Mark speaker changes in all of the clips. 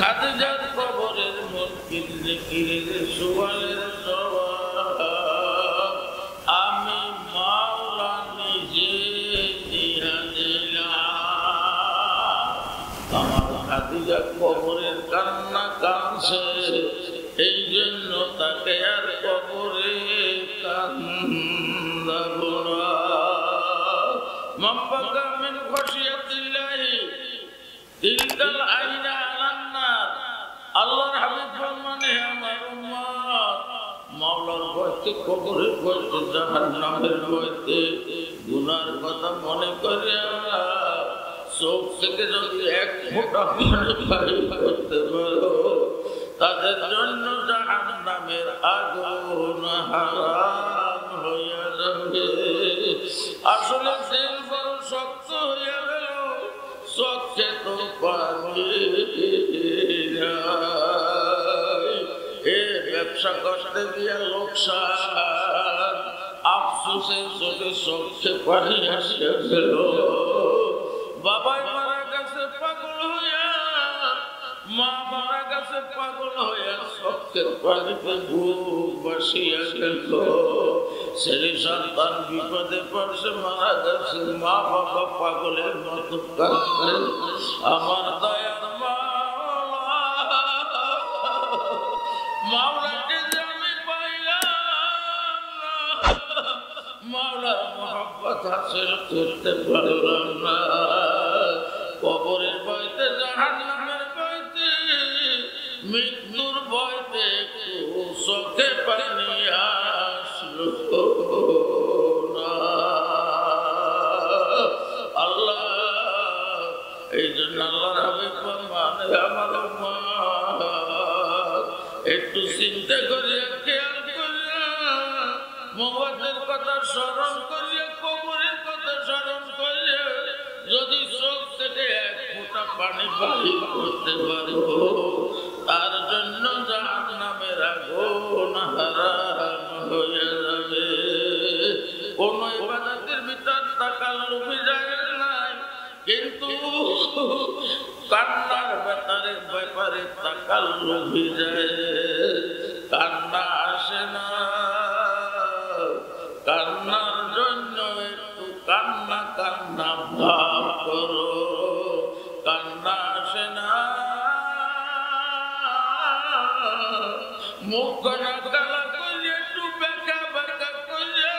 Speaker 1: খাদিজার কবরের মুনকির জিকিরের সুয়ালের জবাব আমি মাওলা নিজে দিয়া দিলাম। আমার খাদিজা কবরের কান্না কাঁদছে, এই জন্য তাকে আর কবরে কান্দাবো না। মাব্বাকা মিন খাশিয়াতিল্লাহি তিলকাল আইনা আলান নার। আল্লাহর হাবিব ফরমান, হে আমার উম্মত, মাওলার ভয়তে, কবরের ভয়তে, জাহান্নামের ভয়তে, গুনার কথা মনে করিয়া চোখ থেকে যদি এক ফোঁটা পানি বাহির করতে পারো, তাদের জন্য জাহান্নামের আগুন হারাম হইয়া যাবে। আসলে দিল বড় শক্ত হইয়া গেল, চোখে তো পানি এ ব্যবসা করতে গিয়া লোকসান, আফসোসের চোখে চোখে পানি আসিয়া গেল। বাবাই মারা গেছে পাগল হইয়া, মা মারা গেছে পাগল হইয়া, চোখের পানিতে বুক বাসিয়া গেল। ছেলে সন্তান বিপদে পড়ছে, মারা গেছে, মা বাবা পাগলের মতো কাঁদছে। আমার দয়ার মাওলাকে যে আমি পাইলাম না, মাওলার মহব্বত হাসিল করতে পারলাম না। কবরের ভয়তে, জাহান্নামের ভয়তে, মৃত্যুর ভয়তে চোখে পানি আসলো না। আল্লাহ, এই জন্য আল্লাহর হাবিব মানে আমার উম্মত একটু চিন্তা করিয়া, খেয়াল করিয়া, মওয়াতের কথা স্মরণ করিয়া, কবরের কথা স্মরণ করিয়া যদি চোখ থেকে এক ফোঁটা পানি বাহির করতে পারো, তার জন্য জাহান্নামের আগুন হারাম হইয়া যাবে। কোন ইবাদতের ভিতর তাকাল্লুফি জায়েজ নাই, কিন্তু কান্নার ব্যাপারে তাকাল্লুফি জায়েজ। কান্না আসে না, কান্নার জন্য একটু কান্না কান্না ভাব করো। কান্না আসে না, মুখ কালা কালা করিয়া, একটু বেঁকা বেঁকা করিয়া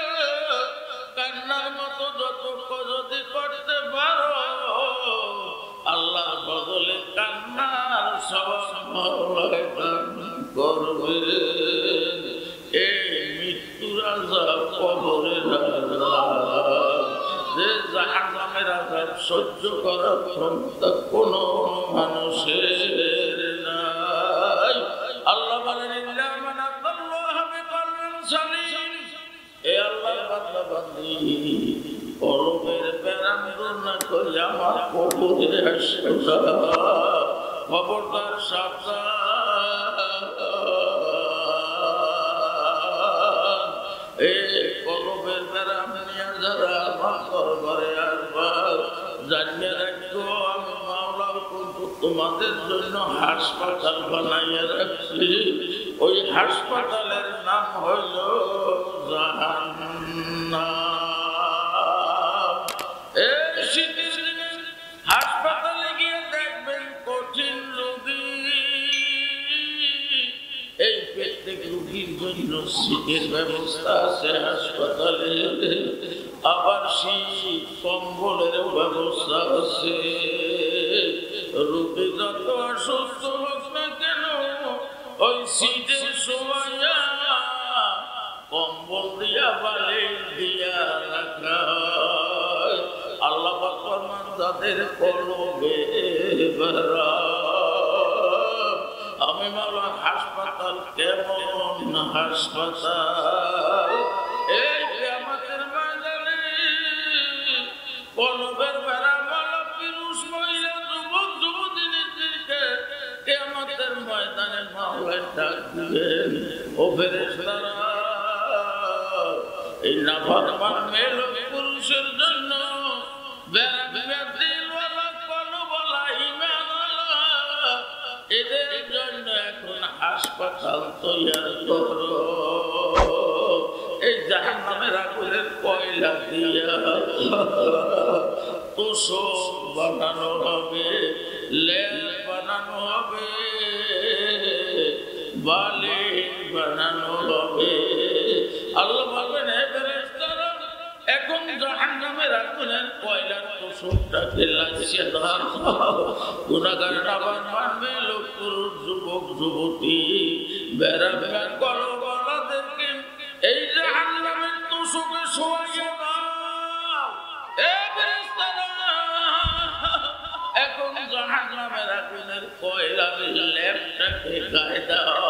Speaker 1: কান্নার মতো যত যদি করতে পারো, আল্লাহর বদলে কান্নার সবাই করবে। এই মৃত্যুর আযাব, কবরের আযাব, যে জাহান্নামের আযাব সহ্য করার ক্ষমতা কোনো মানুষের নাই। আল্লাহ বলেন, ইল্লা মান আতাল্লাহ বিকলবিন সালিম। এ আল্লাহর বান্দা বান্দি, কলবের প্যারাম দূর না করে আমার কবরে আসো না। খবরদার, সাবধান। এই কলবের প্যারাম নিয়ে যারা আমার দরবারে আসবা, জানিয়ে রাখো আমি মাওলা কিন্তু তোমাদের জন্য হাসপাতাল বানাইয়া রাখছি। ওই হাসপাতালের নাম হইল জাহান্নাম। এই শীতের দিনে হাসপাতালে গিয়ে দেখবেন কঠিন রোগী, এই প্রত্যেক রোগীর জন্য শীতের ব্যবস্থা আছে হাসপাতালে, আবার শীত কম্বলের ব্যবস্থা আছে। রোগী যত অসুস্থ হোক না কেন, ওই শীতের শোয়া কম্বল দিয়া বালিশ দিয়া রাখা। আল্লাহ পাক ফরমান, যাদের কলবে আমি মাওলা হাসপাতাল কেমন হাসপাতাল, এই কিয়ামতের ময়দানে কলবের বেড়া মালা পিরুষ মহিলা যুবক যুবতীদেরকে কিয়ামতের ময়দানে মাওলায় ডাক দিবেন, ও ফেরেশতারা, এই নাফরমান মেয়ে লোক পুরুষের জন্য দিলওয়ালা কলবওয়ালা ঈমানওয়ালা এদের জন্য এখন হাসপাতাল তৈরি করো। এই জাহান্নামের আগুনের কয়লা দিয়া তোষক বানানো হবে, লেপ বানানো হবে, বালি বানানো হবে। আল্লাহ বলবেন, হে ফেরেশতারা, এখন জাহান্নামের আগুনের কয়লার তোষকটাকে লাগিয়ে দাও। গুনাহগার আবার মানবে, লোক পুরুষ যুবক যুবতী বেড়া বেড়া করো গলাদেরকে এই জাহান্নামের তোষকে শোয়াইয়া দাও। হে ফেরেশতারা, এখন জাহান্নামের আগুনের কয়লার লেপটাকে গায়ে দাও।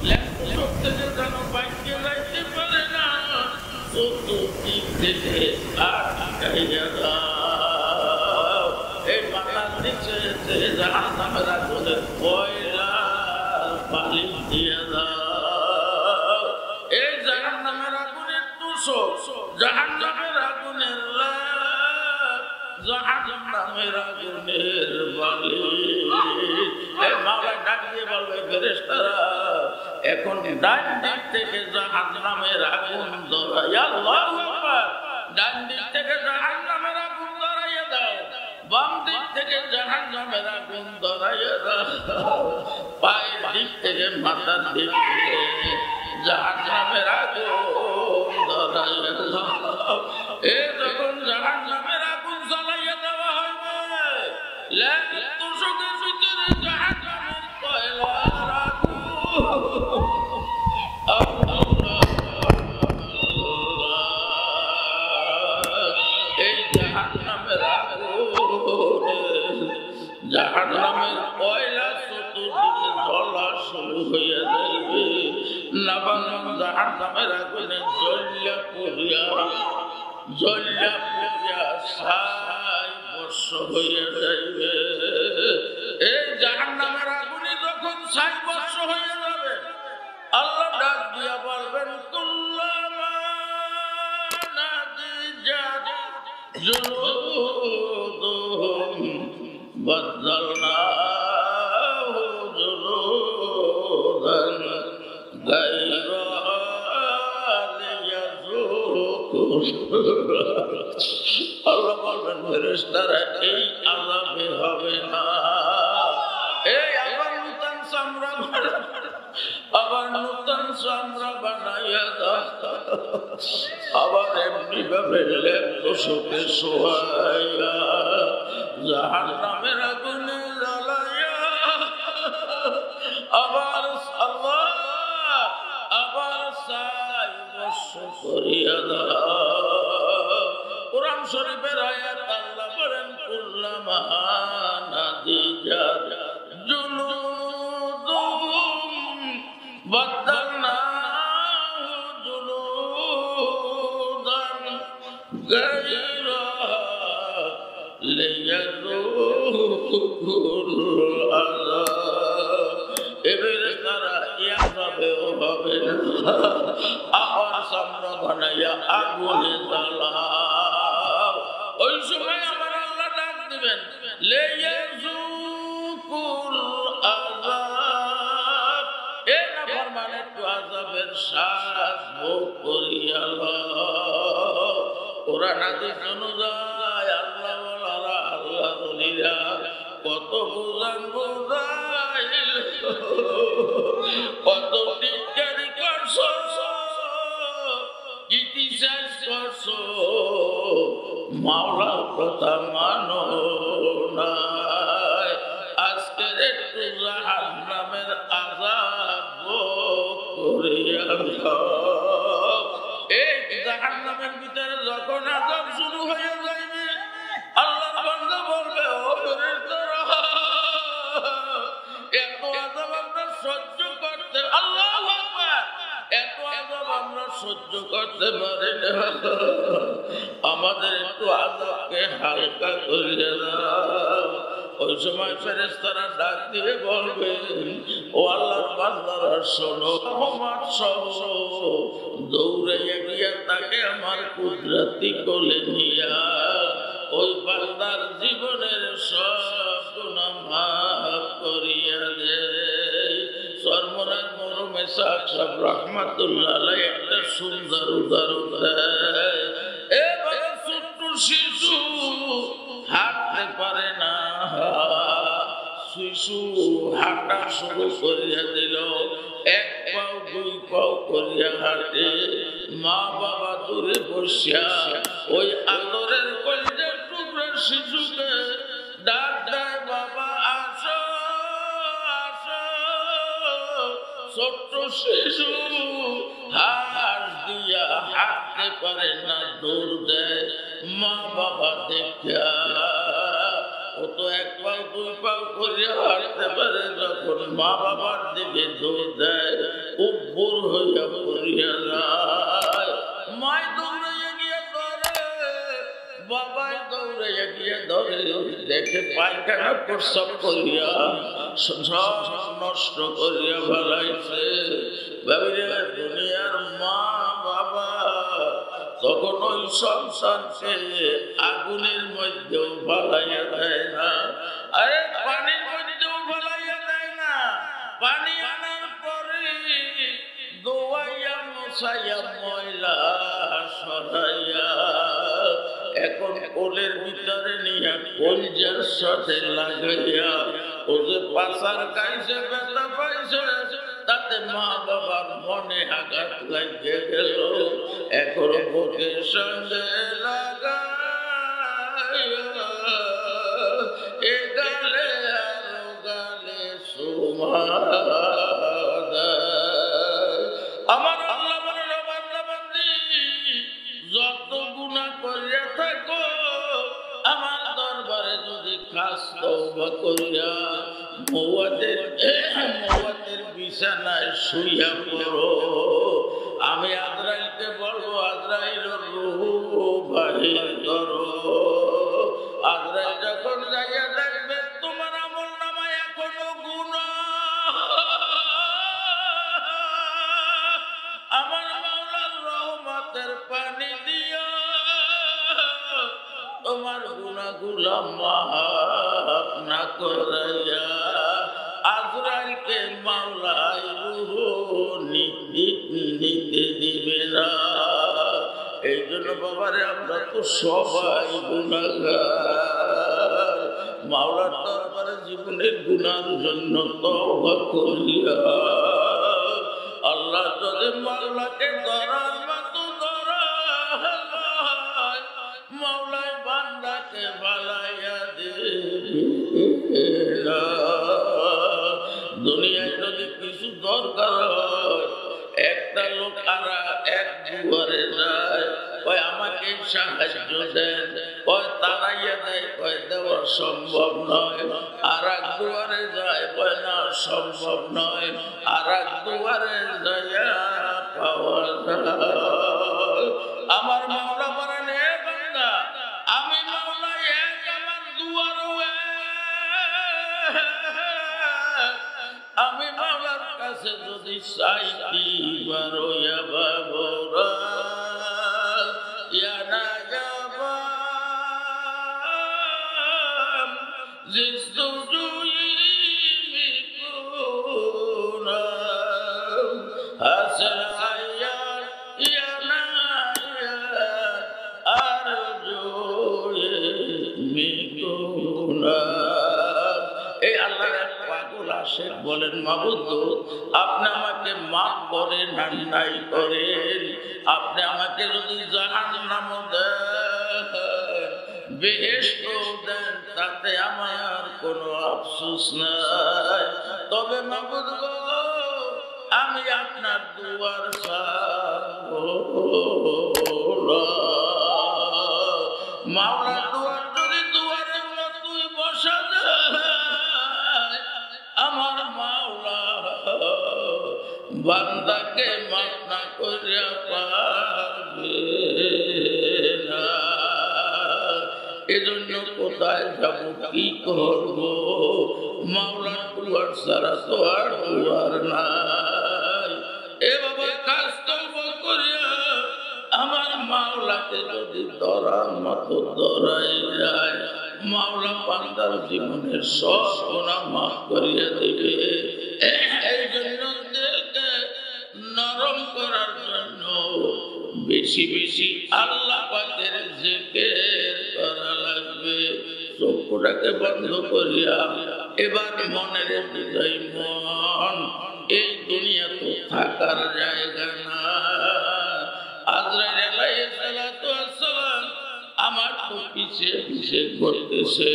Speaker 1: লেপ তোষক থেকে যেন বাইকে যাইতে পারে না, চতুর্দিক থেকে আটকাইয়া দাও। এই মাথার নিচে জাহান্নামের আগুনের কয়লা বালি দিয়ে দাও। এই জাহান্নামের আগুনের তোষক, জাহান্নামের আগুনের লেপ, জাহান্নামের আগুনের বালি। এই মাওলা ডাক দিয়ে বলবে, ফেরেশতারা, এখন ডান দিক থেকে জাহান্নামের আগুন ধরাইয়া, আল্লাহু আকবার, ডান দিক থেকে জাহান্নামের আগুন ধরাইয়া দাও, বাম দিক থেকে জাহান্নামের আগুন ধরাইয়া দাও, পায়ের দিক থেকে মাথার দিক থেকে জাহান্নামের আগুন ধরাইয়া দাও। এ যখন জাহান্নামের আগুন জ্বালাইয়া দেওয়া হবে, লেপ তোষকের ভিতরে জাহান্নামের কয়লার আগুন। এই জাহান্নামের আগুন, জাহান্নামের কয়লা চতুর্দিকে জ্বলা শুরু হইয়া যাইবে। নাবালক জাহান্নামের আগুনে জ্বলিয়া পুড়িয়া ছাই বর্ষ হইয়া যাইবে। এই জাহান্নামের আগুনে যখন ছাই বর্ষ হইয়া যাবে, আল্লাহ ডাক দিয়া বলবেন, কুল্লামা নাদিজাত জুলুদুহুম বাদদালনাহু জুলুদান গায়রাহা লিয়াযুকু। আল্লাহ বলবেন, ফেরেশতারা, এই আযাবে হবে না। এই আবার নূতন চামড়া আবার নূতন চামড়া বানাইয়া দাও, আবার এমনি ভাবে লেপ তোষকে শোয়াইয়া জাহান্নামের আগুনে জ্বালাইয়া আবার আল্লাহ আবার ছাই বর্ষ করিয়া দাও। কোরআন শরীফের আয়াত আল্লাহ বলেন, কুল্লামা নাদিজাত জুলুদুহুম বাদদালনাহু জুলুদান গায়রাহা লিয়াযুকুল আযাব। এবারে তারা ইয়াবেও হবে না, আবার চামড়া বানাইয়া আগুনে জ্বালাও। ওই সময় আমার আল্লাহ ডাক দিবেন, লিয়াযুকুল আযাব। এ নাফরমান একটু আযাবের স্বাদ ভোগ করিয়া লও। কোরআন হাদিস অনুযায়ী আল্লাহ ওয়ালারা, আল্লাহ ওলিরা কত বুঝান বুঝাইল, কত টিটকারি করছো, ইতিহাস করছো, মাওলার কথা মানো নাই। আজকের একটু জাহান্নামের আযাব ভোগ করিয়া লও। এই জাহান্নামের ভিতরে যখন আযাব শুরু হয়ে যাইবে, আল্লাহর বান্দা বলবে, ও ফেরেশতারা, এত আযাব আমরা সহ্য করতে, আল্লাহু আকবার, এত আযাব আমরা সহ্য করতে পারি না, আমাদের একটু আযাবকে হালকা করিয়া দাও। ওই সময় ফেরেশতারা ডাক দিয়ে বলবে, ও আল্লাহর বান্দারা শোনো, রহমত সহ দৌড়ে গিয়া তাকে আমার কুদরতি কোলে নিয়া ওই বান্দার জীবনের সব গুনাহ মাফ করিয়া দে। সরমরাজ মরমে সাহেব রহমাতুল্লাহ আলাইহি একটা সুন্দর উদাহরণ দেয়। এবার ছোট্ট শিশু হাঁটতে পারে না, শিশু হাঁটা শুরু করিয়া দিল, এক পাও দুই পাও করিয়া হাঁটে। মা বাবা দূরে বসিয়া ওই আদরের কলিজার টুকরা শিশুকে ডাক দেয়, বাবা আসো আসো। ছোট্ট শিশু হাঁস দিয়া হাঁটতে পারে না, দৌড় দেয়। মা বাবা দেখিয়া ও তো এক পাও দুই পাও করিয়া হাঁটতে পারে, যখন মা বাবার দিকে দৌড় দেয় উব্বুর হইয়া পড়িয়া যায়। মায় দৌড়াইয়া গিয়া ধরে, বাবাই দৌড়াইয়া গিয়া ধরে, দেখে পায়খানা প্রস্রাব করিয়া সব নষ্ট করিয়া ফেলাইছে। ভাবিরে দুনিয়ার মা বাবা তখন ওই সন্তানকে আগুনের মধ্যেও ফেলাইয়া দেয় না, আরে পানির মধ্যেও ফেলাইয়া দেয় না। পানি আনার পরে দোয়াইয়া মশাইয়া ময়লা সরাইয়া এখন কোলের ভিতরে নিয়ে কলজার সাথে লাগাইয়া ও যে পাশার কাইছে ব্যথা পাইছে, তাতে মা বাবার মনে আঘাত লাগিয়ে গেল। এখন বুকের সঙ্গে লাগাইয়া এ গালে আর গালে সুমা দেয়। আমার আল্লাহ বলেন, বান্দা বান্দি যত গুনাহ করিয়া থাকো আমার দরবারে যদি খাস তওবা করিয়া মওয়াতের বিছানায় শুইয়া পড়ো, আমি আজরাইলকে বলবো, আজরাইল রূহ বাহির করো। আজরাইল যখন যাইয়া দেখবে তোমার আমল নামায় এখনো গুনাহ, আমার মাওলার রহমতের পানি দিয়া তোমার গুনাহগুলো মাফ না করাইয়া আজরাইলকে মাওলাই রূহ নিতে দিবে না। এই জন্য বাবারে আমরা তো সবাই গুনাহগার, মাওলার দরবারে জীবনের গুনার জন্য তওবা করিয়া আল্লাহ যদি মাওলাকে ধরার মতো ধরা, মাওলায় বান্দাকে বালাইয়া দে। দুনিয়ায় যদি কিছু দরকার হয়, একটা লোক আর এক দুয়ারে যায়, কয় আমাকে সাহায্য দেন, কয় তাড়াইয়া দেয়, কয় দেওয়া সম্ভব নয়। আর এক দুয়ারে যায়, কয় না সম্ভব নয়। আর এক দুয়ারে যাইয়া পাওয়া যায়। আমার মাওলা বলেন, হে বান্দা আমি মাওলা এক, আমার দুয়ারও এক। আমি মাওলার কাছে যদি চাইতি বারো বাবরা ইয়ানা যাবা জিসু জুই মিকুনা হাসন আয়াত ইয়ানা আর জুই মিকুনা। এই আল্লাহ পাগল আশেক বলেন, মাবুদ আপনি আমাকে মাফ করেন আর নাই করেন, আপনি আমাকে যদি জাহান্নাম দেন বেহেশত দেন তাতে আমার কোনো আফসোস নাই। তবে মাবুদ গো আমি আপনার দুয়ার মাওলা দুয়ার যদি দুয়ারের মতোই বসা যায়, আমার মাওলা বান্দাকে মাফ না করিয়া পারবে না। এজন্য কোথায় যাব, কি করব, মাওলার দুয়ার ছাড়া তো আর দুয়ার নাই। এ বাবা কাজ তওবা করিয়া আমার মাওলাকে যদি ধরার মতো ধরাই যায়, মাওলা বান্দার জীবনের সব গুনাহ মাফ করিয়ে দিবে। এই জন্য দিলকে নরম করার জন্য বেশি বেশি আল্লাহ পাকের জিকির করা লাগবে। চক্ষুটাকে বন্ধ করিয়া এবার মনের বিজয় মন, এই দুনিয়া তো থাকার জায়গা না। আজরাইল আলাইহিস সালাতু ওয়াস সালাম আমার তো পিছে পিছে করতেছে,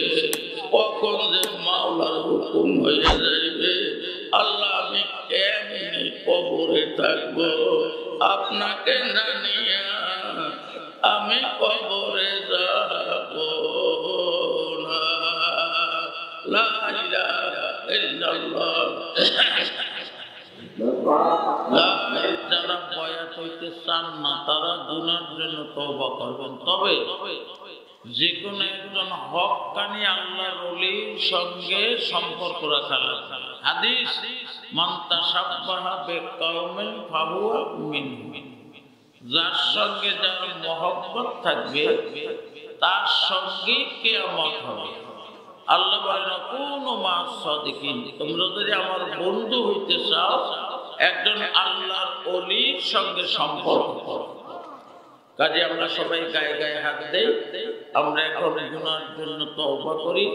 Speaker 1: কখন যে মাওলার হুকুম হয়ে যাইবে। আল্লাহ আমি কেমনে কবরে থাকবো আপনাকে না নিয়া, আমি কবরে যাব না। লা ইলাহা ইল্লাল্লাহ। যারা বয়াত হইতে চান না তারা গুনার জন্য তওবা করবেন। তবে যে কোনো একজন হক্কানি আল্লাহর ওলির সঙ্গে সম্পর্ক রাখা লাগবে। হাদিস মান তাশাব্বাহা বিকাওমিন ফাহুয়া মিনহুম, যার সঙ্গে যার মহব্বত থাকবে তার সঙ্গে কিয়ামত হবে। আল্লাহ বলেন কুনু মা'আস সাদিকিন, তোমরা যদি আমার বন্ধু হইতে চাও একজন আল্লাহর ওলির সঙ্গে সম্পর্ক করো। কাজে আমরা সবাই গায়ে গায়ে হাত দেই, আমরা এখন গুনার জন্য তওবা করি।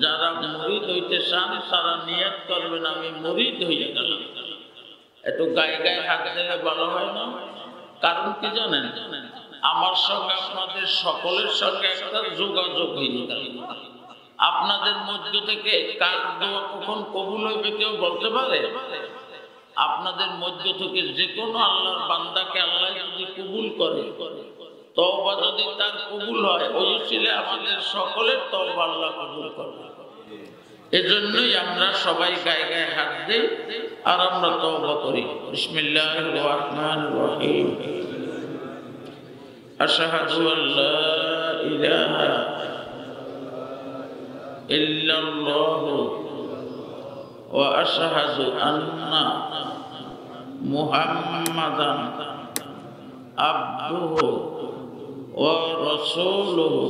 Speaker 1: যারা মুরিদ হইতে চান তারা নিয়ত করবেন আমি মুরিদ হয়ে গেলাম। একটু গায়ে গায়ে হাত দিলে ভালো হয় না? কারণ কি জানেন, আমার সঙ্গে আপনাদের সকলের সঙ্গে একটা যোগাযোগ হয়ে গেল। আপনাদের মধ্য থেকে কার দোয়া কখন কবুল হইবে কেউ বলতে পারে? আপনাদের মধ্য থেকে যে কোনো আল্লাহর বান্দাকে আল্লাহ যদি কবুল করে, তওবা যদি তার কবুল হয়, ওই ছিল আমাদের সকলের তওবা আল্লাহ কবুল করবে। এজন্যই আমরা সবাই গায়ে গায়ে হাত দেই আর আমরা তওবা করি। বিসমিল্লাহির রহমানির রহিম। আশহাদু আল্লা ইলাহা ইল্লাল্লাহু ওয়া আশহাদু আন্না মুহাম্মাদান আবদুহু ওয়া রাসূলুহু।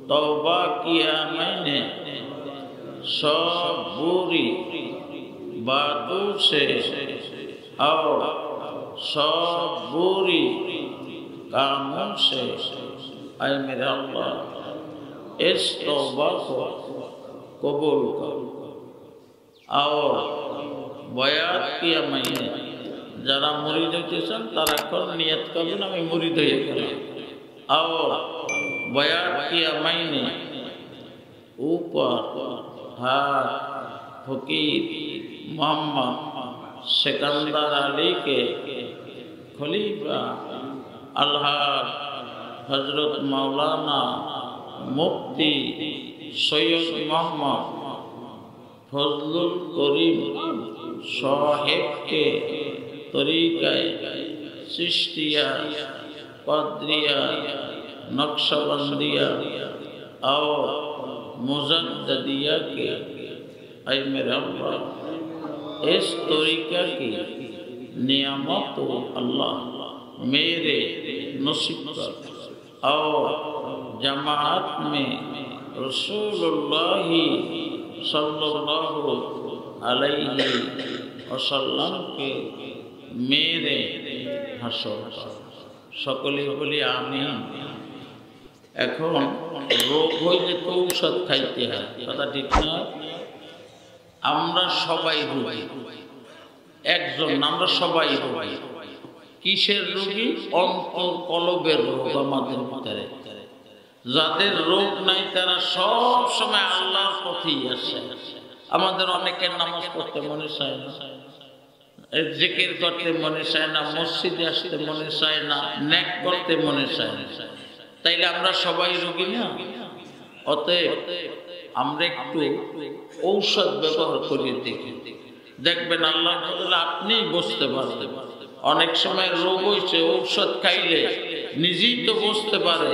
Speaker 1: তওবা কিয়া मैंने सब बुरी बातों से और सब बुरी कामों से, ऐ मेरे अल्लाह इस तौबा को कबूल कर। और बयात किया मैंने, जरा मुरीद होते सन तारा कर नियत करबेन आमी मुरीद हয়ে গেলাম। और बयात किया मैंने ऊपर हाथ फकीर मोहम्मद सिकंदर अली के खलीफा अलहाज हजरत मौलाना मुफ्ती सैयद मोहम्मद फजलुल करीम साहेब के तरीक़ाए चिश्तिया क़द्रिया नक्शबंदिया और मुजद्दिदिया के, ऐ मेरे अल्लाह इस तरीक़ा की नियामत अल्लाह मेरे नसीब कर। और जमात में रसूलुल्लाह सल्लल्लाहु अलैहि वसल्लम के मेरे हशर कर। सकले बली आमीन। এখন রোগ হইলে তো ঔষধ খাইতে হয়, কথা ঠিক না? আমরা সবাই রোগী, একজন আমরা সবাই রোগী। কিসের রোগী? অন্তর কলবের রোগ আমাদের ভিতরে। যাদের রোগ নাই তারা সব সময় আল্লাহর পথেই আসে। আমাদের অনেকের নামাজ পড়তে মনে চায় না, জিকির করতে মনে চায় না, মসজিদে আসতে মনে চায় না, নেক করতে মনে চায় না। তাইলে আমরা সবাই রোগী না? অতএব আমরা একটু ঔষধ ব্যবহার করি, দেখি দেখবেন আল্লাহ আপনি বুঝতে পারবেন। অনেক সময় রোগ হয়েছে, ঔষধ খাইলে নিজেই তো বুঝতে পারে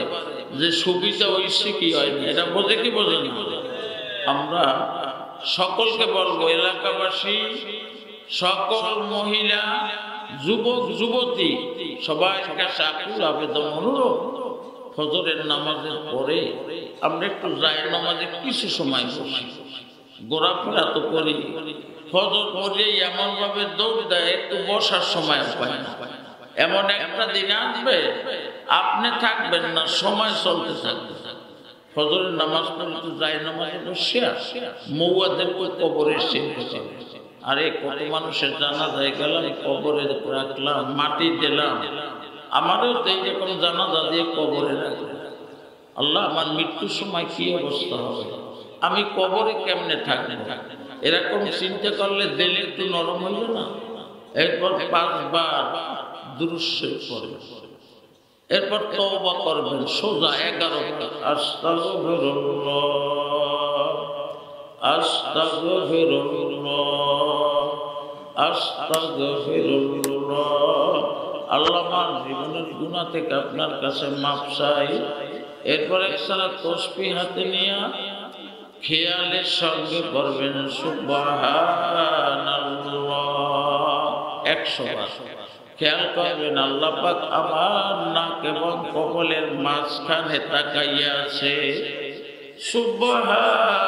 Speaker 1: যে সুবিধা হয়েছে কি হয়নি। এটা বোঝে কি বোঝে না? আমরা সকলকে বলবো, এলাকাবাসী সকল মহিলা যুবক যুবতী সবার কাছে আকুল আবেদন অনুরোধ, ফজরের নামাজের পরে আমরা একটু জায়ের নামাজে কিছু সময় বসি, ঘোরাফেরা তো করি। ফজর পড়েই এমনভাবে দৌড় দেয়, একটু বসার সময় পায় না। এমন একটা দিন আসবে আপনি থাকবেন না, সময় চলতে থাকবে। ফজরের নামাজ পড়তে জায়ের নামাজে বসে মৌয়াদের কবরের চিন্তা করে, আরে কত মানুষের জানাজায় গেলাম, কবরে রাখলাম, মাটি দিলাম, আমারও তো এইরকম জানাজা দিয়ে কবরে রাখলাম। আল্লাহ, আমার মৃত্যুর সময় কি অবস্থা হবে, আমি কবরে কেমনে থাকবো? এরকম চিন্তা করলে দিল একটু নরম হইল না? এরপর 5 বার দুরূদ শরীফ পড়বেন, এরপর তওবা করবেন সোজা 11 বার। আস্তাগফিরুল্লাহ, আস্তাগফিরুল্লাহ, আস্তাগফিরুল্লাহ। আল্লাহ, আমার জীবনের গুনাহ থেকে আপনার কাছে মাফ চাই। এরপর এক সালাত তাসবিহ হাতে নিয়ে খেয়ালের সঙ্গে পড়বেন সুবহানাল্লাহ 100 বার। খেয়াল করবেন আল্লাহ পাক আমার নাক এবং কপালের মাঝখানে তাকাইয়া আছে। সুবহানাল্লাহ,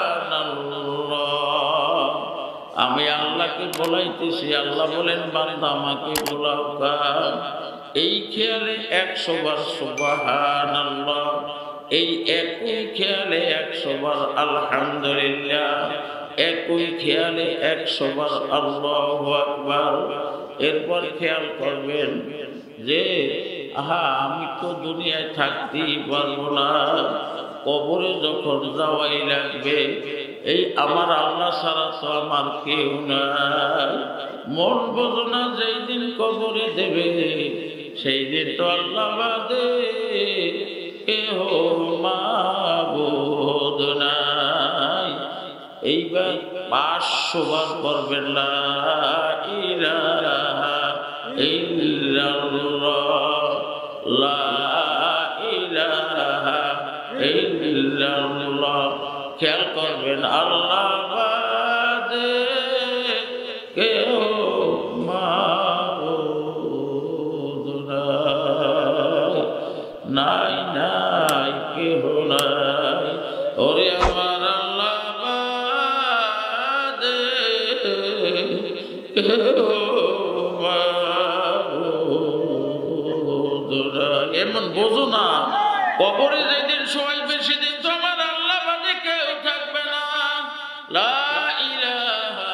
Speaker 1: আমি আল্লাহকে বলাইতেছি, আল্লাহ বলেন বান্দা আমাকে বলাও। এই খেয়ালে 100 বার সুবহানাল্লাহ, এই একই খেয়ালে 100 বার আলহামদুলিল্লাহ, একই খেয়ালে 100 বার আল্লাহু আকবার। এরপর খেয়াল করবেন যে আমি তো দুনিয়ায় থাকতেই পারবো না, কবরে যখন যাওয়াই লাগবে, এই আমার আল্লাহ ছাড়া তো আমার কেউ নাই। মন বোঝো না, যেই দিন কবরে দেবে সেই দিন তো আল্লাহ বাদে কেহ মাবুদ নাই। এইবার 500 বার করবেন লা ইলাহা ইল্লাল্লাহ, লা ইলাহা ইল্লাল্লাহ। খেয়াল করবেন আল্লাহ বাদে কেউ মাবুদ নাই, নাই কেহ নাই। ওরে আমার আল্লাহ বাদে কেহ মাবুদ নাই। এমন বোঝো না, কবরে যেদিন সবাই বেশি দিন তো আমার আল্লাহ বাদে কেউ থাকবে না। লা ইলাহা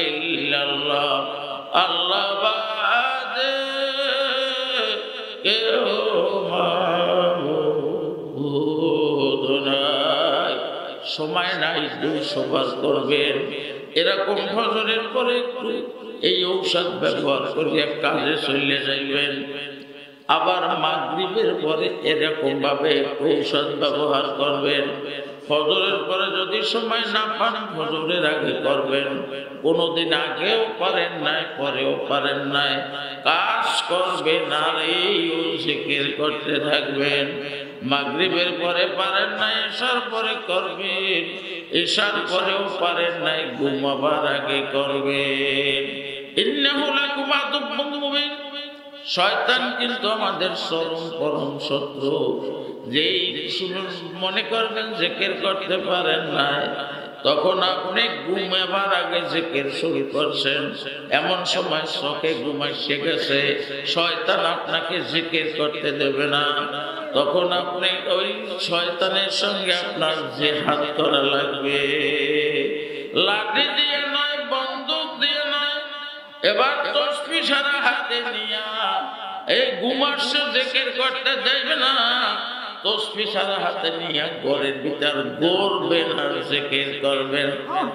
Speaker 1: ইল্লাল্লাহ, আল্লাহ বাদে কেউ মাবুদ নাই। সময় নাই, 200 বার করবেন। এরকম ফজরের পরে একটু এই ঔষধ ব্যবহার করে কাজে চলে যাইবেন। আবার মাগরিবের পরে এরকম ভাবে ঔষধ ব্যবহার করবেন। ফজরের পরে যদি সময় না পান ফজরের আগে করবেন। কোনোদিন আগেও পারেন নাই, পরেও পারেন নাই, কাজ করবেন আর এই জিকির করতে থাকবেন। মাগরিবের পরে পারেন নাই, এশার পরে করবেন। এশার পরেও পারেন নাই, ঘুমাবার আগে করবেন। ইন্নাহু লাকুম আদুব্বুন মুবিন। শয়তান কিন্তু আমাদের চরম পরম শত্রু। যেই মনে করবেন জিকির করতে পারেন নাই, তখন আপনি ঘুমাবার আগে জিকির শুরু করছেন, এমন সময় চোখে ঘুম এসে গেছে, শয়তান আপনাকে জিকির করতে দেবে না। তখন আপনি ওই শয়তানের সঙ্গে আপনার জিহাদ করা লাগবে। লাঠি দিয়ে নয়, বন্দুক দিয়ে নয়, এবার তসবিহ সারা হাতে নিয়া এই ঘুমাচ্ছে জিকির করতে দেবে না। তসবিহ সারা হাতে নিয়ে ঘরের ভিতর ঘুরবেন আর জিকির করবেন।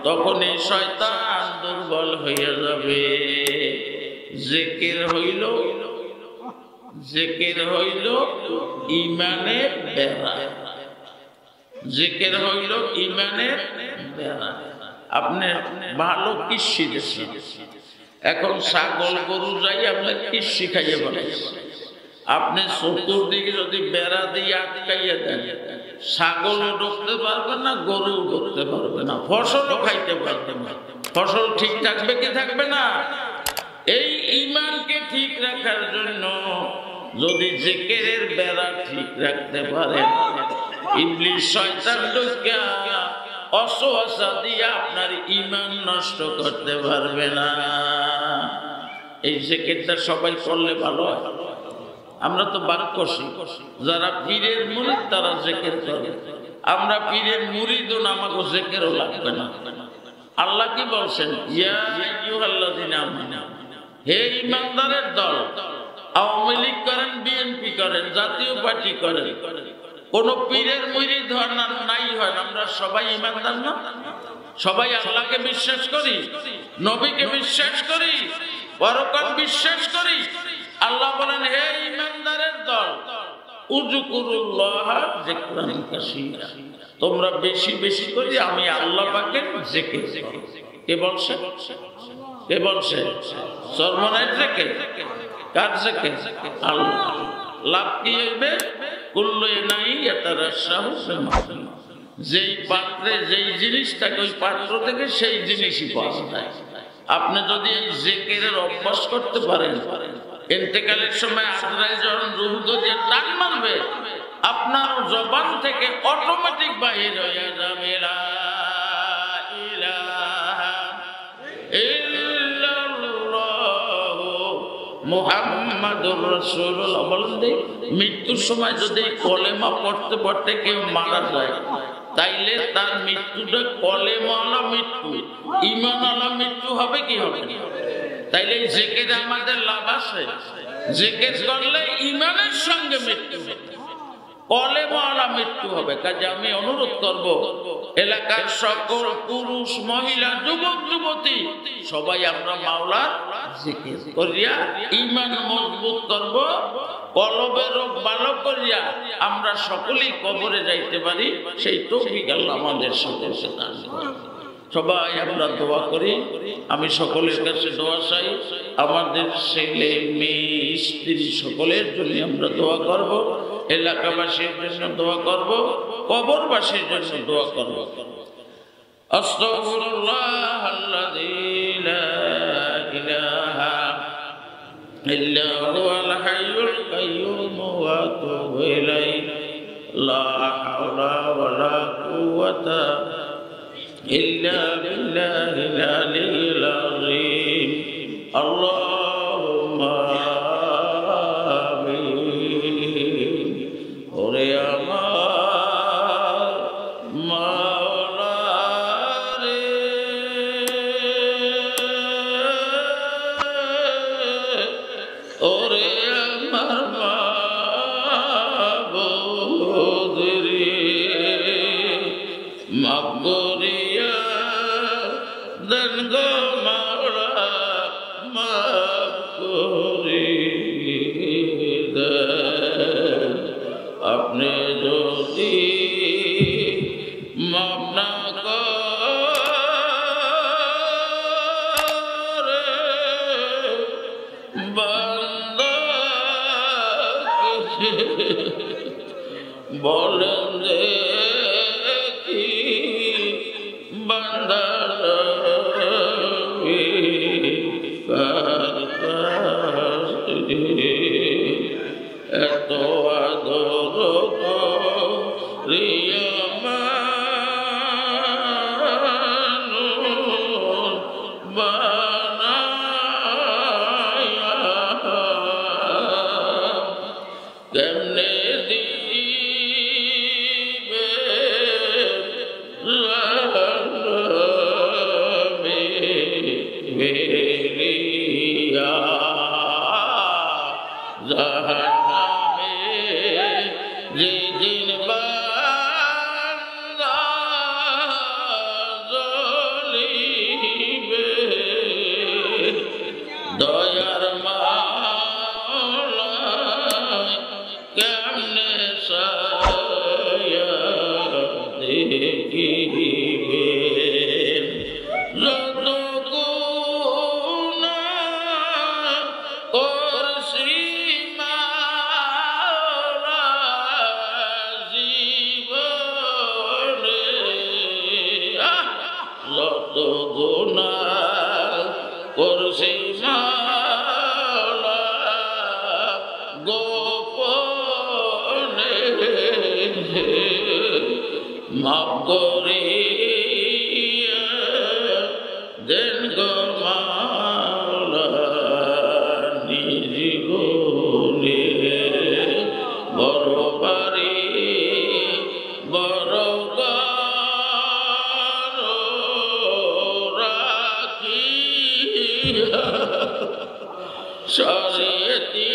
Speaker 1: তখন এই শয়তান দুর্বল হয়ে যাবে। জিকির হইল ইমানের বেড়া, জিকির হইল ইমানের বেড়া। আপনি ভালো কৃষি দেশে এখন ছাগল গরু যাই আপনার কৃষি খাইয়ে বানাইছে। আপনি চতুর্দিকে যদি বেড়া দিয়ে আটকাইয়া দেন, ছাগলও ঢুকতে পারবে না, গরুও ঢুকতে পারবে না, ফসলও খাইতে পারবে না। ফসল ঠিক থাকবে কি থাকবে না? এই ঈমানকে ঠিক রাখার জন্য যদি জিকিরের বেড়া ঠিক রাখতে পারেন, ইবলিস শয়তান ঢুকে অসহসা দিয়ে আপনার ঈমান নষ্ট করতে পারবে না। এই জিকিরটা সবাই করলে ভালো হয়। আমরা তো বাদ করছি, যারা পীরের মুরিদ তারা জিকির করে, আমরা পীরের মুরিদও না, আমাকে জিকিরও লাগবে না। আল্লাহ কি বলছেন? ইয়া আইয়ুহাল্লাযিনা আমানু, হে ঈমানদারের দল, আওয়ামী লীগ করেন, বিএনপি করেন, জাতীয় পার্টি করেন, কোন পীরের মুরিদ হয় না, নাই হয়, আমরা সবাই ঈমানদার না? সবাই আল্লাহকে বিশ্বাস করি, নবীকে বিশ্বাস করি, পরকাল বিশ্বাস করি। আল্লাহ বলেন, হে ঈমানদারের দল, উযকুরুল্লাহ যিকরান কাসীরা, তোমরা বেশি বেশি করে আমি আল্লাহ পাকের জিকির করো। কে বলছে? কে বলছে? সর্বনাশ জিকির। কার জিকির? আল্লাহ। লাভ কি হইবে? কুল্লু নাই ইয়াতারাশাহু ফিমা, যেই পাত্রে যেই জিনিস থাকে ওই পাত্র থেকে সেই জিনিসই পাওয়া যায়। আপনি যদি এই জিকিরের অভ্যাস করতে পারেন, ইন্তেকালের সময় আজরাইল যখন রূহ দিয়ে টান মারবে, আপনার জবান থেকে অটোমেটিক বাহির হয়ে যাবে লা ইলাহা ইল্লাল্লাহু মুহাম্মাদুর রাসূলুল্লাহ। বলেন, মৃত্যুর সময় যদি কলেমা পড়তে পড়তে কেউ মারা যায়, তাইলে তার মৃত্যুটা কলেমাওয়ালা মৃত্যু, ঈমানওয়ালা মৃত্যু হবে কি হবে? তাইলে জিকিরে আমাদের লাভ আছে। জিকির করলে ঈমানের সঙ্গে মৃত্যু, কলেমাওয়ালা মৃত্যু হবে। কাজে আমি অনুরোধ করব, এলাকার সকল পুরুষ, মহিলা, যুবক, যুবতী সবাই আমরা মাওলার জিকির করিয়া ঈমান মজবুত করব, কলবের রোগ ভালো করিয়া আমরা সকলেই কবরে যাইতে পারি। সেই তৌফিক আল্লাহ আমাদের সকলকে দান করুন। সবাই আমরা দোয়া করি। আমি সকলের কাছে দোয়া চাই, আমাদের ছেলে মেয়ে স্ত্রী সকলের জন্য আমরা দোয়া করব, এলাকাবাসীর জন্য দোয়া করব, কবরবাসীর জন্য দোয়া করব। আস্তাগফিরুল্লাহ আল্লাযী লা ইলাহা ইল্লা হুয়াল হাইয়ুল কাইয়্যুম ওয়া আতুবু ইলাইহি লা হাওলা ওয়া লা কুওয়াতা ইল্লা বিল্লাহিল আলিয়্যিল আযীম। আল্লাহুম্মা আমিন। ওরে আমার মাওলা রে, ওরে আমার মাবুদ রে, মাফ করিয়া দেন গো মাওলা, মাফ করিয়া দেন। আপনি যদি মাফ না করে বান্দাকে বলেন যে কি বান্দার এত আদর করিয়া মানুষ বানায়া কেমনে দিবে বেরিয়া জাহান্নামে যেদিন বান্দা জ্বলিবে, দয়ার মাওলা কেমনে ছায়া দেখিবে। যত গুনাহ করছি করিয়া দেন গো মাওলা নিজ গুণে বড় পারি বড় রাখিয়া শরীয়তি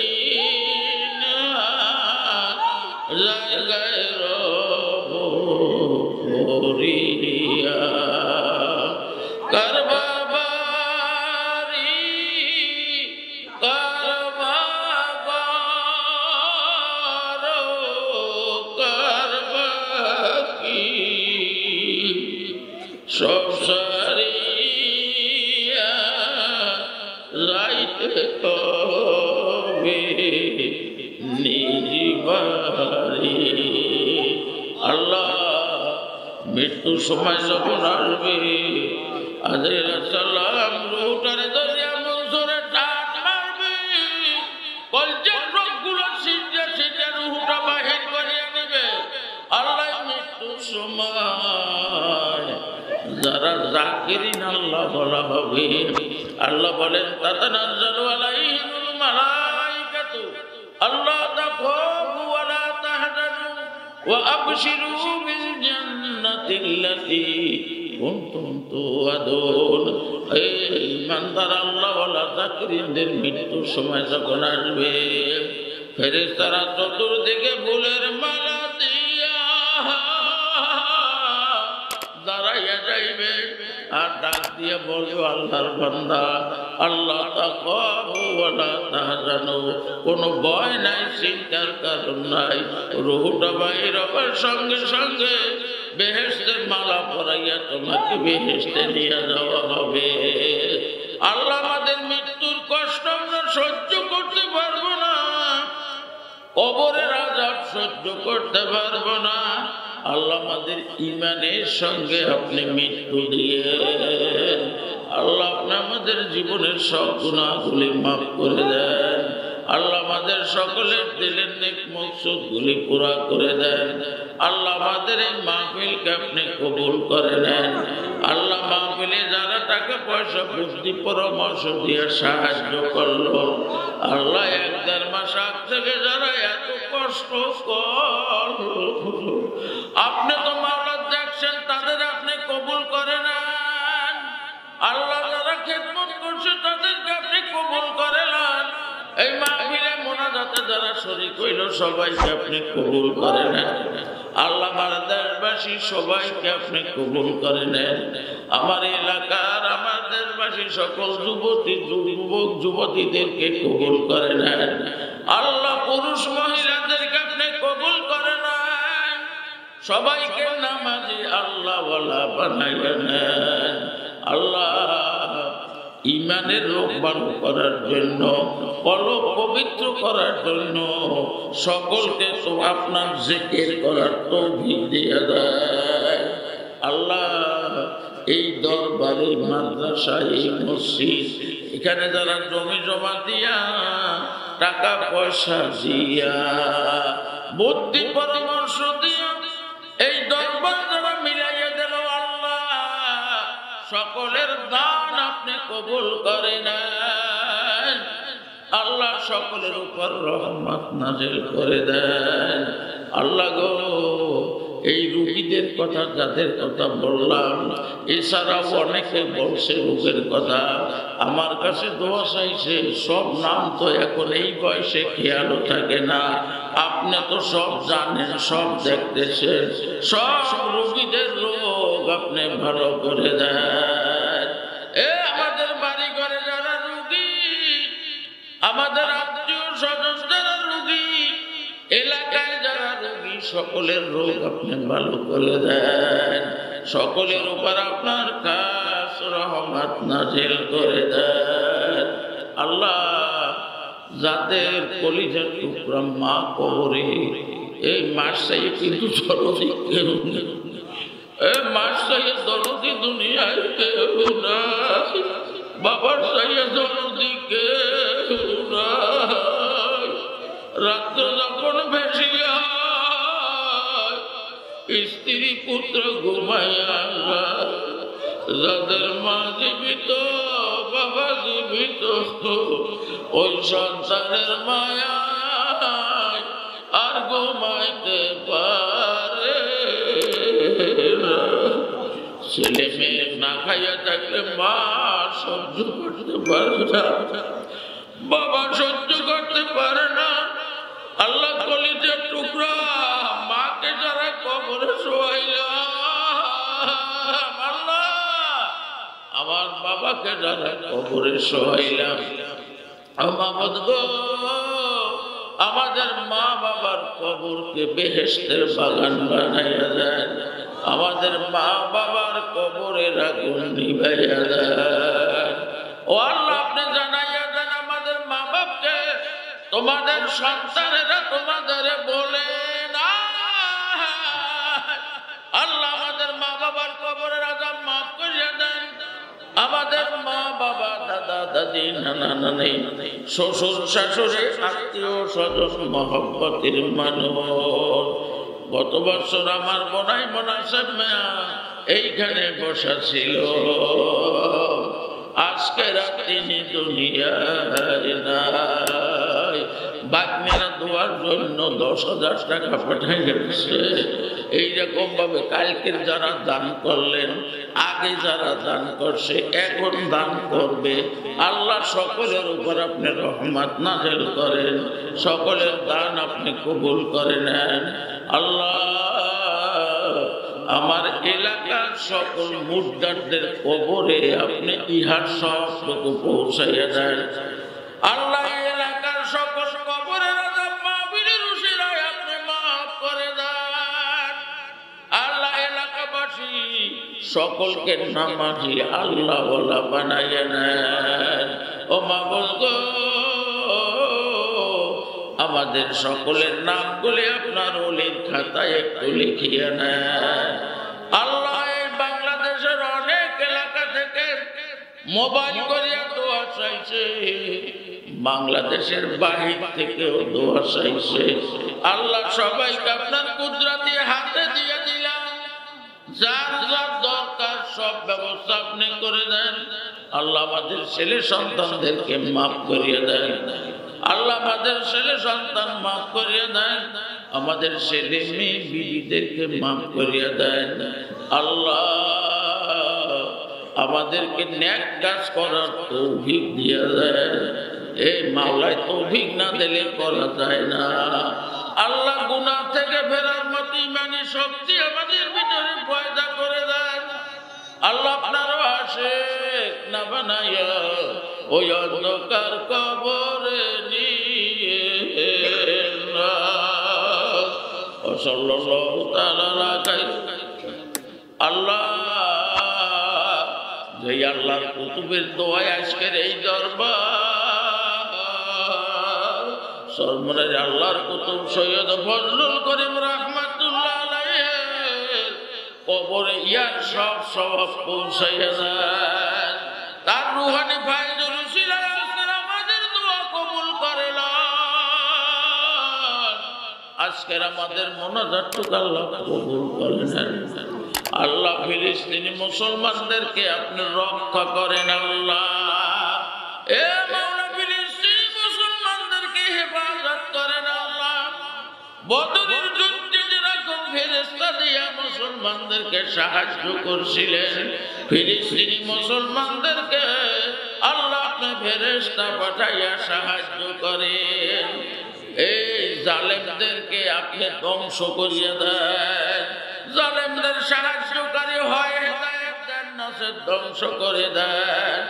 Speaker 1: জায়গায় রব করিয়া কারবাবারি কারবাবার কারবাকি সব সারিয়া যাইতে হবে নিজ বাড়ি। আল্লাহ মৃত্যুর সময় যখন আসবে আজরাইল সালাম রূহটারে দরিয়া মনসুরে টান মারবে, কলজার রোগগুলো সিজা সিজা রূহটা বাহির করে নেবে। আল্লাহ মৃত্যুর সময় যারা যাকিরিন আল্লাহ বলা হবে, আল্লাহ বলেন তাতানাজ্জালু আলাইহিমুল মালাইকাতু আল্লা তাখাফু ওয়া লা তাহজানু ওয়া আবশিরু বিল জান্নাতিল্লাতী কুনতুম তুআদুন। এই ইমানদার আল্লাহ ওয়ালা যাকিরিনদের মৃত্যুর সময় যখন আসবে, ফেরেশতারা চতুর্দিকে ফুলের মালা দিয়া দাঁড়াইয়া যাইবে আর ডাক দিয়ে বলবে আল্লাহর বান্দা আল্লাহ তাখাফু ওয়া লা তাহজানু, কোনো ভয় নাই, চিন্তার কারণ নাই। রূহটা বাইর হবার সঙ্গে সঙ্গে বেহেশতের মালা পরাইয়া তোমাকে বেহেশতে নিয়ে যাওয়া হবে। আল্লাহ আমাদের মৃত্যুর কষ্ট আমরা সহ্য করতে পারবো না, কবরের আযাব সহ্য করতে পারবো না। আল্লাহ আমাদের ঈমানের সঙ্গে আপনি মৃত্যু দিয়ে আল্লাহ আপনি আমাদের জীবনের সব গুনাহগুলি মাফ করে দেন। আল্লাহ আমাদের সকলের দিলের নেক মকসুদগুলি পুরা করে দেন। আল্লাহ আমাদের এই মাহফিলকে আপনি কবুল করে নেন। আল্লাহ মাহফিলে যারা টাকা পয়সা বুদ্ধি পরামর্শ দিয়ে সাহায্য করলো, আল্লাহ 1-1.5 মাস আগ থেকে যারা এত কষ্ট করলো, আপনি তো মাওলা দেখছেন, তাদের আপনি কবুল করে নেন। আল্লাহ যারা খেদমত করছে তাদেরকে আপনি কবুল করে নেন। এই মাহফিলে মোনাজাতে যারা শরীক হইল সবাইকে আপনি কবুল করে নেন। আল্লাহ আমার দেশবাসী সবাইকে আপনি কবুল করে নেন। আমার এলাকার আমার দেশবাসী সকল যুবক যুবতীদেরকে কবুল করে নেন। আল্লাহ পুরুষ মহিলাদেরকে আপনি কবুল করে নেন। সবাইকে নামাজি আল্লাহ ওয়ালা বানাইয়া নেন। আল্লাহ ঈমানের রোগ ভালো করার জন্য, কলব পবিত্র করার জন্য সকলকে তো আপনার জিকির করার তৌফিক দিয়ে দেয়। আল্লাহ এই দরবারে মাদ্রাসা এই মসজিদ এখানে যারা জমি জমা দিয়া টাকা পয়সা দিয়া বুদ্ধি পরামর্শ দিয়া এই দরবার যারা মিলাইয়া দিল, আল্লাহ সকলের দান আপনি কবুল করে নেন। আল্লাহ সকলের উপর রহমত নাজিল করে দেন। আল্লাহ গো এই রোগীদের কথা যাদের কথা বললাম, এছাড়াও অনেকে বলছে রোগের কথা, আমার কাছে দোয়া চাইছে। সব নাম তো এখন এই বয়সে খেয়ালও থাকে না। আপনি তো সব জানেন, সব দেখতেছেন, সব রোগীদের রোগ আপনি ভালো করে দেন। আমাদের বাড়ি ঘরে যারা রোগী, আমাদের আত্মীয় স্বজন যারা রোগী, এলাকায় যারা রোগী, সকলের রোগ আপনি ভালো করে দেন। সকলের উপর আপনার খাস রহমত নাজিল করে দেন। আল্লাহ যাদের কলিজার টুকরা মা কবরে, এই মাস চাইয়ে কিন্তু দরদি কেউ নেই। এই মাস চাইয়ে দরদি দুনিয়ায় কেউ না, বাবার চাইয়ে দরদি কেউ না। রাত্র যখন বেশি হয়, স্ত্রী পুত্র ঘুমাইয়া যায়, যাদের মা জীবিত বাবা জীবিত, ওই সন্তানের মায়া আর ঘুমাইতে পারে না। ছেলে মেয়ে না খাইয়া থাকলে মা সহ্য করতে পারে না, বাবা সহ্য করতে পারে না। আল্লাহ কলিজার টুকরা মাকে যারা কবরে শোয়াইলাম, আল্লাহ আমার বাবাকে যারা কবরে শোয়াইলাম, আমাদের মা বাবার কবরকে বেহেশতের বাগান বানাইয়া দেন, আমাদের মা বাবার কবরের আগুন নিভাইয়া দেন। ও আল্লাহ, আপনি জানাইয়া দেন আমাদের মা বাপকে, তোমাদের সন্তানেরা তোমাদের বলে না। আল্লাহ আমাদের মা বাবার কবরের আযাব মাফ করিয়া দেন। আমাদের মা বাবা দাদা দাদি নানা নানি শ্বশুর শাশুড়ি আত্মীয় স্বজন মহব্বতের মানুষ, গত বছর আমার বোনাই মোনাসেব মিয়া এইখানে বসা ছিল, আজকে রাতে দুনিয়ায় নাই। বাগ্নেরা দোয়ার জন্য 10,000 টাকা পাঠাই গেছে। এইরকম ভাবে কালকের যারা দান করলেন, আগে যারা দান করছে, এখন দান করবে, আল্লাহ সকলের উপর আপনি রহমত নাযিল করেন, সকলের দান আপনি কবুল করে নেন। আল্লাহ আমার এলাকার সকল মুর্দারদের কবরে আপনি ইহার সবটুকু পৌঁছাইয়া দেন। আল্লাহ এলাকার সকল কবরের আযাব মাহফিলের উসিলায় আপনি মাফ করে দেন। আল্লাহ এলাকাবাসী সকলকে নামাজি আল্লাহওয়ালা বানাইয়া নেন। ও মাবুদ গো, আমাদের সকলের নামগুলি আপনার ওলির খাতায় একটু লিখিয়ে নেন। আল্লাহ এই বাংলাদেশের অনেক এলাকা থেকে মোবাইল করিয়া দোয়া চাইছে, বাংলাদেশের বাহির থেকেও দোয়া চাইছে। আল্লাহ সবাইকে আপনার কুদরতি হাতে দিয়ে দিলাম, যার যার দরকার সব ব্যবস্থা আপনি করে দেন। আল্লাহ আমাদের ছেলে সন্তানদেরকে মাফ করিয়ে দেন। আল্লাহ আমাদের ছেলে সন্তান মাফ করিয়ে দেন, আমাদের ছেলে মেয়ে বিবিদেরকে মাফ করিয়ে দেন। আল্লাহ আমাদেরকে নেক কাজ করার তৌফিক দিয়ে দেন। এই মাওলায় তৌফিক না দিলে করা যায় না। আল্লাহ গুনাহ থেকে ফেরার মতো ইমানি শক্তি আমাদের ভিতরে পয়দা করে দেন। আল্লাহ আপনারও আশিক না বানাইয়া ওই অন্ধকার কবরে নিয়ে না। সাল্লাল্লাহু তাআলা আল্লাহ, যে আল্লাহর কুতুবের দোয়ায় আজকের এই দরবার, সর্বময় আল্লাহর কুতুব সৈয়দ ফজলুল করিম রাহমাতুল্লাহ আলাইহির কবরে ইয়ার সব সওয়াব পৌঁছাইয়া দেন। তার রূহানি ফায়জুল উসিলায় আমাদের দোয়া কবুল করে না। আজকের আমাদের মোনাজাতটুকু আল্লাহ কবুল করে নেন। আল্লাহ ফিলিস্তিনি মুসলমানদেরকে আপনি রক্ষা করেন। আল্লাহ এ মাওলা ফিলিস্তিনি মুসলমানদেরকে হেফাজত করেন। আল্লাহ বদরের যুদ্ধে যেরকম ফেরেশতা দিয়া মুসলমানদেরকে সাহায্য করছিলেন, ফিলিস্তিনি মুসলমানদেরকে আল্লাহ আপনি ফেরেশতা পাঠাইয়া সাহায্য করেন। এই জালেমদেরকে আপনি ধ্বংস করিয়ে দেন। জালেমদের সাহায্যকারী হয় হেদায়েত দেন, নাসের ধ্বংস করে দেন।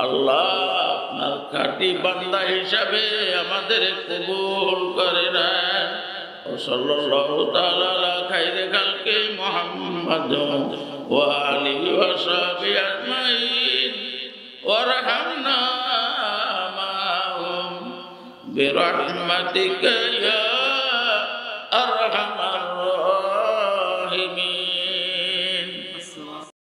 Speaker 1: আল্লাহ আপনার খাঁটি বান্দা হিসাবে আমাদের কবুল করে নেন। সাল্লাল্লাহু তাআলা আলা খায়রি খালকি মুহাম্মাদ ওয়া আলিহি ওয়া সাহবিহি আজমাইন ওয়ারহামনা মা'হুম বিরহমাতিকা ইয়া